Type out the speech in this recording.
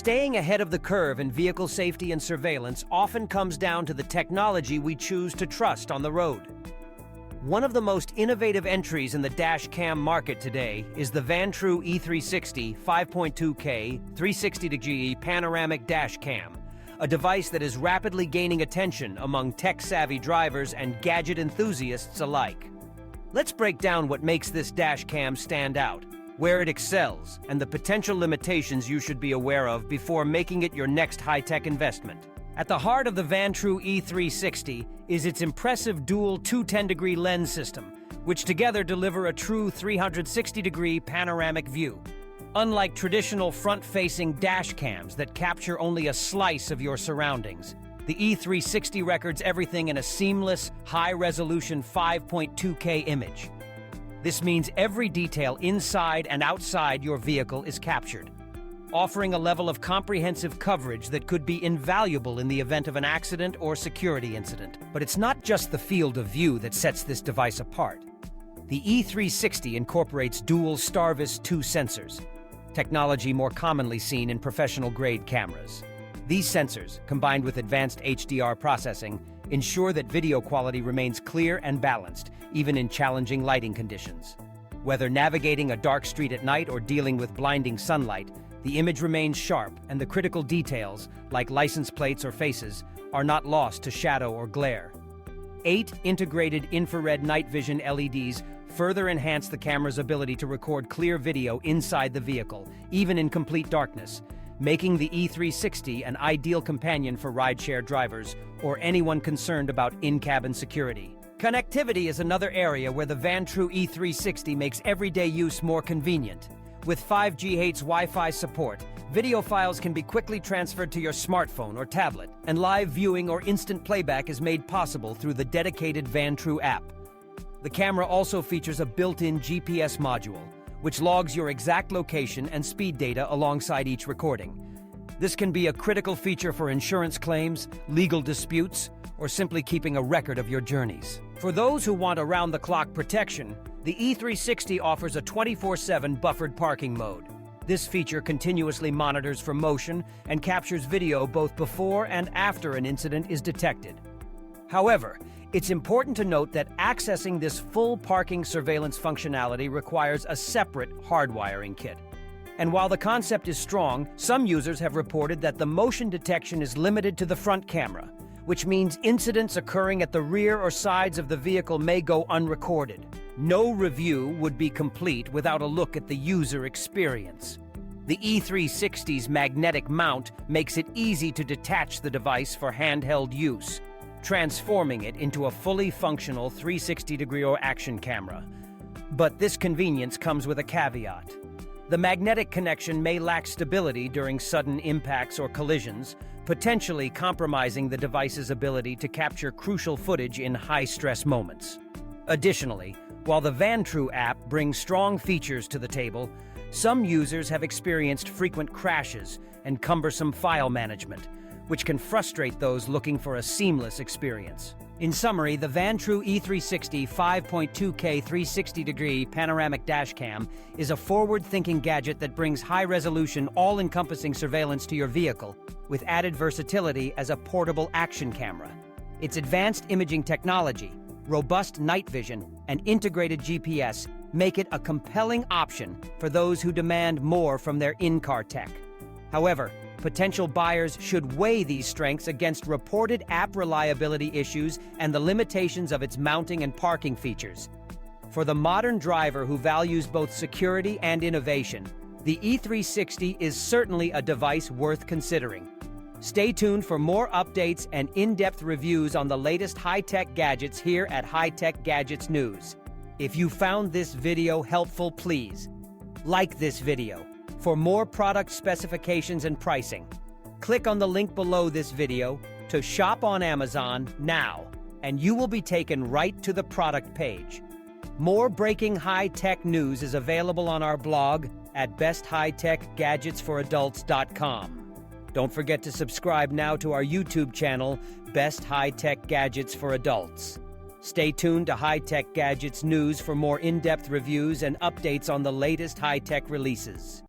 Staying ahead of the curve in vehicle safety and surveillance often comes down to the technology we choose to trust on the road. One of the most innovative entries in the dash cam market today is the Vantrue E360 5.2K 360-degree panoramic dash cam, a device that is rapidly gaining attention among tech-savvy drivers and gadget enthusiasts alike. Let's break down what makes this dash cam stand out, where it excels, and the potential limitations you should be aware of before making it your next high-tech investment. At the heart of the Vantrue E360 is its impressive dual 210-degree lens system, which together deliver a true 360-degree panoramic view. Unlike traditional front-facing dash cams that capture only a slice of your surroundings, the E360 records everything in a seamless, high-resolution 5.2K image. This means every detail inside and outside your vehicle is captured, offering a level of comprehensive coverage that could be invaluable in the event of an accident or security incident. But it's not just the field of view that sets this device apart. The E360 incorporates dual Starvis 2 sensors, technology more commonly seen in professional-grade cameras. These sensors, combined with advanced HDR processing, ensure that video quality remains clear and balanced, even in challenging lighting conditions. Whether navigating a dark street at night or dealing with blinding sunlight, the image remains sharp and the critical details, like license plates or faces, are not lost to shadow or glare. 8 integrated infrared night vision LEDs further enhance the camera's ability to record clear video inside the vehicle, even in complete darkness, making the E360 an ideal companion for rideshare drivers or anyone concerned about in-cabin security. Connectivity is another area where the Vantrue E360 makes everyday use more convenient. With 5GHz Wi-Fi support, video files can be quickly transferred to your smartphone or tablet, and live viewing or instant playback is made possible through the dedicated Vantrue app. The camera also features a built-in GPS module, which logs your exact location and speed data alongside each recording. This can be a critical feature for insurance claims, legal disputes, or simply keeping a record of your journeys. For those who want around-the-clock protection, the E360 offers a 24/7 buffered parking mode. This feature continuously monitors for motion and captures video both before and after an incident is detected. However, it's important to note that accessing this full parking surveillance functionality requires a separate hardwiring kit. And while the concept is strong, some users have reported that the motion detection is limited to the front camera, which means incidents occurring at the rear or sides of the vehicle may go unrecorded. No review would be complete without a look at the user experience. The E360's magnetic mount makes it easy to detach the device for handheld use, transforming it into a fully functional 360-degree action camera. But this convenience comes with a caveat. The magnetic connection may lack stability during sudden impacts or collisions, potentially compromising the device's ability to capture crucial footage in high-stress moments. Additionally, while the Vantrue app brings strong features to the table, some users have experienced frequent crashes and cumbersome file management, which can frustrate those looking for a seamless experience. In summary, the Vantrue E360 5.2K 360-degree panoramic dash cam is a forward-thinking gadget that brings high-resolution, all-encompassing surveillance to your vehicle, with added versatility as a portable action camera. Its advanced imaging technology, robust night vision, and integrated GPS make it a compelling option for those who demand more from their in-car tech. However, potential buyers should weigh these strengths against reported app reliability issues and the limitations of its mounting and parking features. For the modern driver who values both security and innovation, the E360 is certainly a device worth considering. Stay tuned for more updates and in-depth reviews on the latest high-tech gadgets here at High Tech Gadgets News. If you found this video helpful, please like this video. For more product specifications and pricing, click on the link below this video to shop on Amazon now, and you will be taken right to the product page. More breaking high-tech news is available on our blog at besthightechgadgetsforadults.com. Don't forget to subscribe now to our YouTube channel, Best High Tech Gadgets for Adults. Stay tuned to High Tech Gadgets News for more in-depth reviews and updates on the latest high-tech releases.